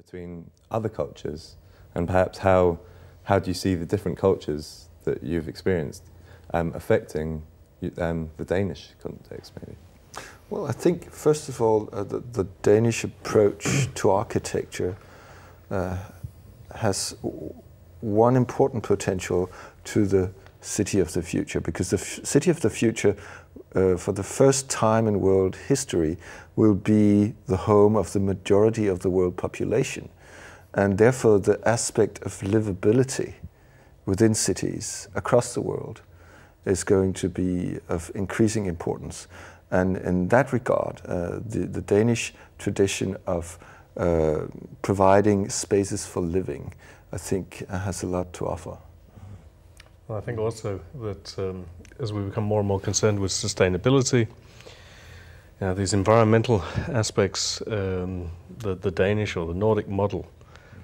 between other cultures, and perhaps how do you see the different cultures that you've experienced affecting the Danish context, maybe? Well, I think, first of all, the Danish approach to architecture has one important potential to the city of the future, because the city of the future, for the first time in world history, will be the home of the majority of the world population. And therefore, the aspect of livability within cities across the world is going to be of increasing importance. And in that regard, the Danish tradition of providing spaces for living, I think, has a lot to offer. Well, I think also that as we become more and more concerned with sustainability, these environmental aspects, the Danish or the Nordic model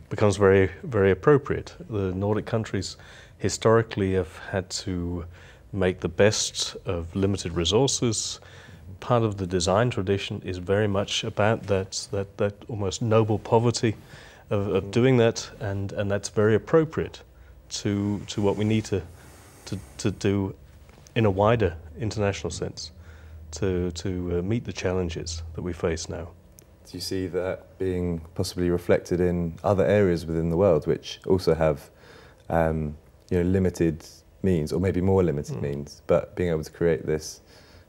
becomes very, very appropriate. The Nordic countries historically have had to make the best of limited resources. Part of the design tradition is very much about that almost noble poverty of doing that, and that's very appropriate to what we need to do in a wider international sense to meet the challenges that we face now. Do you see that being possibly reflected in other areas within the world which also have limited means, or maybe more limited means, but being able to create this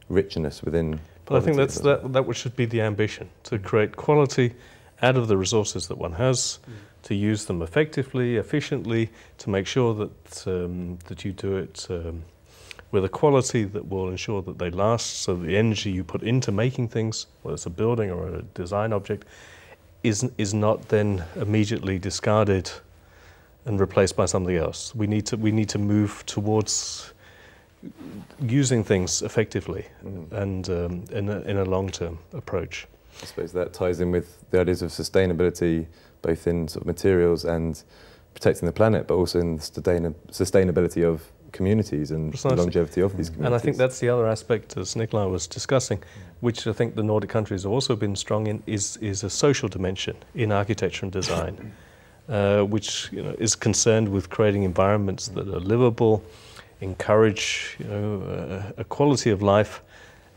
richness within? But I think that should be the ambition, to create quality out of the resources that one has, to use them effectively, efficiently, to make sure that you do it with a quality that will ensure that they last, so the energy you put into making things, whether it's a building or a design object, is not then immediately discarded and replaced by something else. We need to move towards using things effectively and in a long-term approach. I suppose that ties in with the ideas of sustainability, both in sort of materials and protecting the planet, but also in the sustainability of communities and the longevity of these communities. And I think that's the other aspect, as Nikolai was discussing, which I think the Nordic countries have also been strong in, is a social dimension in architecture and design, which is concerned with creating environments that are livable, encourage a quality of life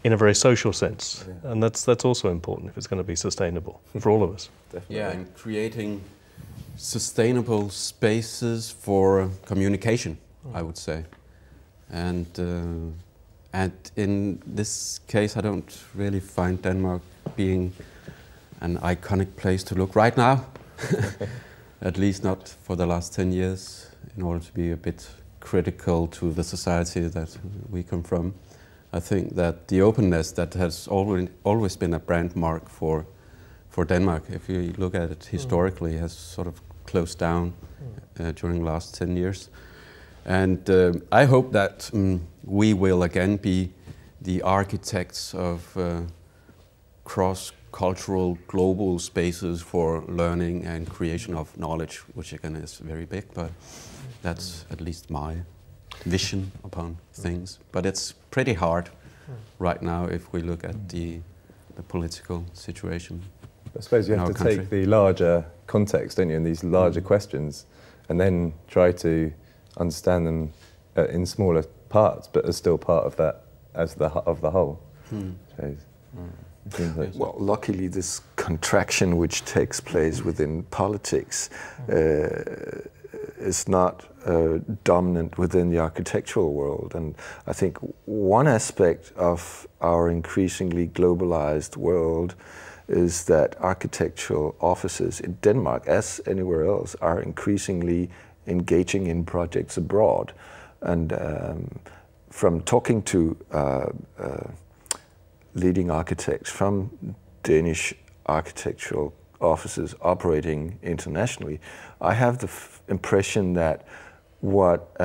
in a very social sense, and that's also important if it's going to be sustainable for all of us. Definitely. Yeah, and creating sustainable spaces for communication, I would say, and in this case, I don't really find Denmark being an iconic place to look right now, at least not for the last 10 years, in order to be a bit critical to the society that we come from. I think that the openness that has always been a brand mark for Denmark, if you look at it historically, has sort of closed down during the last 10 years. And I hope that we will again be the architects of cross-cultural global spaces for learning and creation of knowledge, which again is very big, but that's at least my vision upon things. But it's pretty hard right now if we look at the political situation. I suppose you have to take the larger context, don't you, and these larger questions, and then try to understand them in smaller parts, but as still part of that, of the whole. Well, luckily this contraction which takes place within politics is not dominant within the architectural world. And I think one aspect of our increasingly globalized world is that architectural offices in Denmark, as anywhere else, are increasingly engaging in projects abroad. And from talking to leading architects from Danish architectural offices operating internationally, I have the impression that what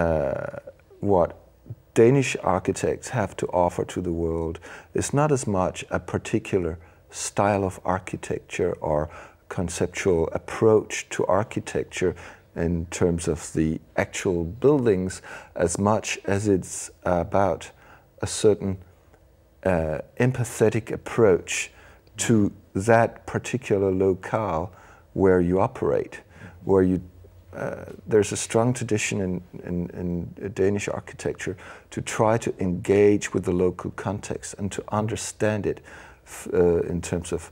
Danish architects have to offer to the world is not as much a particular style of architecture or conceptual approach to architecture in terms of the actual buildings, as much as it's about a certain empathetic approach to that particular locale where you operate, where you there's a strong tradition in Danish architecture to try to engage with the local context and to understand it in terms of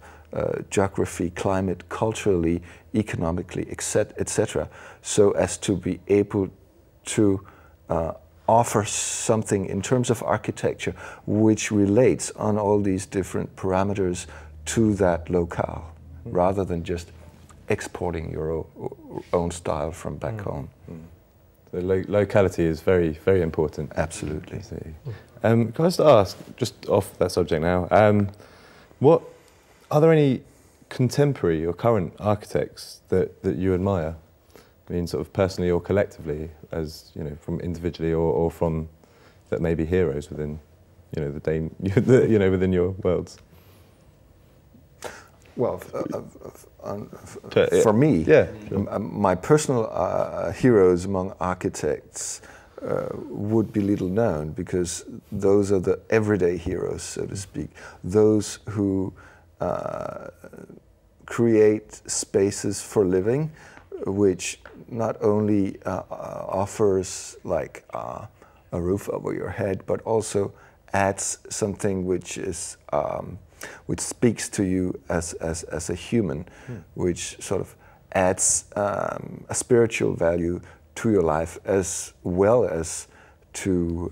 geography, climate, culturally, economically, etc., so as to be able to offer something in terms of architecture which relates on all these different parameters to that locale, rather than just exporting your own style from back home. The locality is very, very important. Absolutely. Can I just ask, just off that subject now, what are there any contemporary or current architects that you admire? I mean, sort of personally or collectively, as you know, from individually or from that may be heroes within, you know, within your worlds. Well, for me, yeah, my personal heroes among architects would be little known, because those are the everyday heroes, so to speak. Those who create spaces for living, which not only offers like a roof over your head, but also adds something which is which speaks to you as a human, which sort of adds a spiritual value to your life, as well as to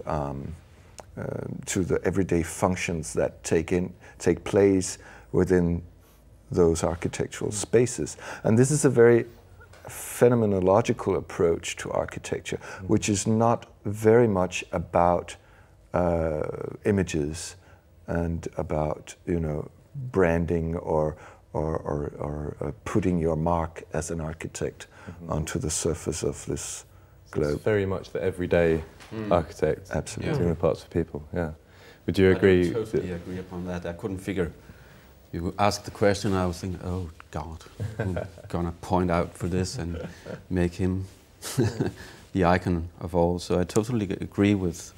the everyday functions that take place within those architectural spaces. And this is a very phenomenological approach to architecture, which is not very much about images and about, you know, branding or putting your mark as an architect onto the surface of this globe. It's very much the everyday architect. Absolutely. Doing the parts for people. Yeah. Would you agree? I totally agree upon that. I couldn't figure. You asked the question, I was thinking, oh God, I'm gonna point out for this and make him the icon of all. So I totally agree with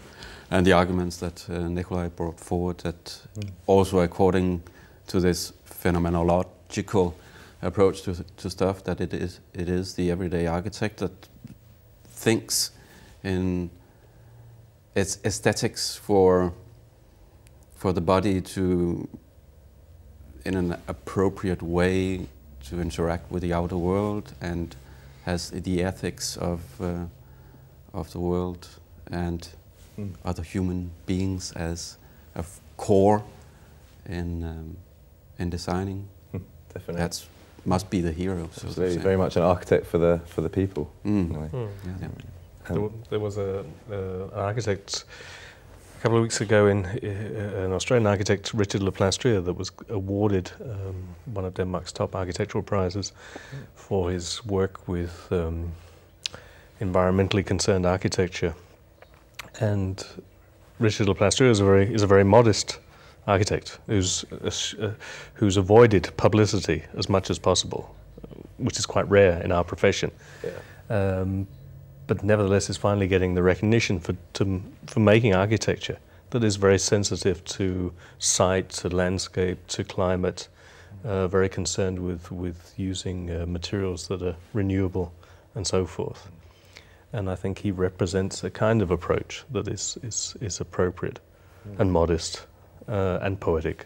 the arguments that Nikolai brought forward, that also according to this phenomenological approach to stuff, that it is the everyday architect that thinks in its aesthetics for the body to, in an appropriate way, to interact with the outer world, and has the ethics of the world and other human beings as a core in designing. Definitely. That must be the hero. So absolutely, very much an architect for the people. Anyway. There was an architect a couple of weeks ago, an Australian architect, Richard Le Plastrier, that was awarded one of Denmark's top architectural prizes for his work with environmentally concerned architecture. And Richard Le Plastrier is a very modest architect who's avoided publicity as much as possible, which is quite rare in our profession. Yeah. But nevertheless is finally getting the recognition for making architecture that is very sensitive to site, to landscape, to climate, very concerned with using materials that are renewable and so forth. And I think he represents a kind of approach that is appropriate and modest and poetic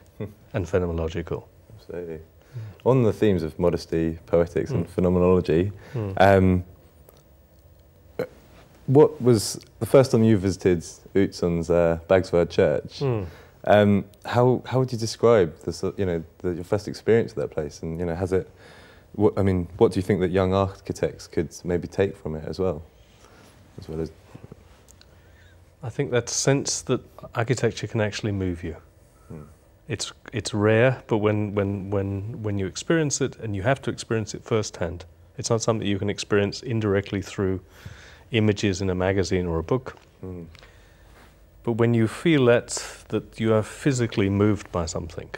and phenomenological. Absolutely. On the themes of modesty, poetics and phenomenology, what was the first time you visited Utzon's Bagsværd Church? How would you describe your first experience of that place? And has it? What do you think that young architects could maybe take from it as well as? I think that sense that architecture can actually move you. It's rare, but when you experience it, and you have to experience it firsthand, it's not something you can experience indirectly through images in a magazine or a book. But when you feel that you are physically moved by something,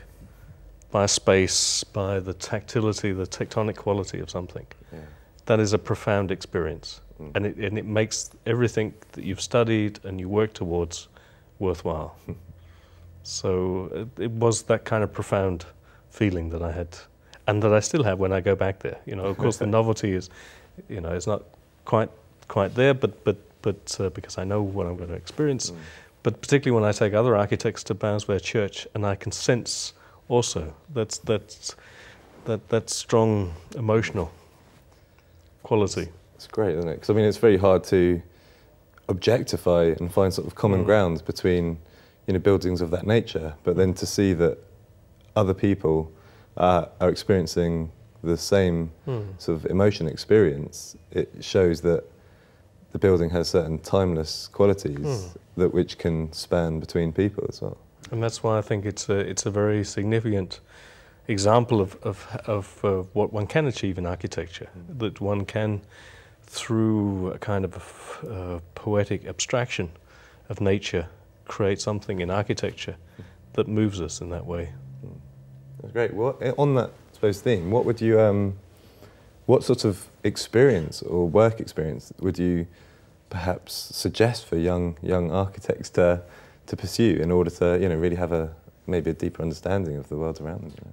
by a space, by the tactility, the tectonic quality of something, that is a profound experience. And it makes everything that you've studied and you work towards worthwhile. So it was that kind of profound feeling that I had. and that I still have when I go back there. You know, of course, the novelty is, you know, it's not quite there, but because I know what I'm going to experience. But particularly when I take other architects to Boundsware Church, and I can sense also that strong emotional quality. It's great, isn't it? Because I mean, it's very hard to objectify and find sort of common ground between, you know, buildings of that nature, but then to see that other people are experiencing the same sort of emotion experience, it shows that the building has certain timeless qualities that which can span between people as well. And that's why I think it's a very significant example of what one can achieve in architecture, that one can, through a kind of poetic abstraction of nature, create something in architecture that moves us in that way. That's great. Well, on that, I suppose, theme, what would you, what sort of experience or work experience would you perhaps suggest for young architects to pursue in order to, you know, really have maybe a deeper understanding of the world around them? You know?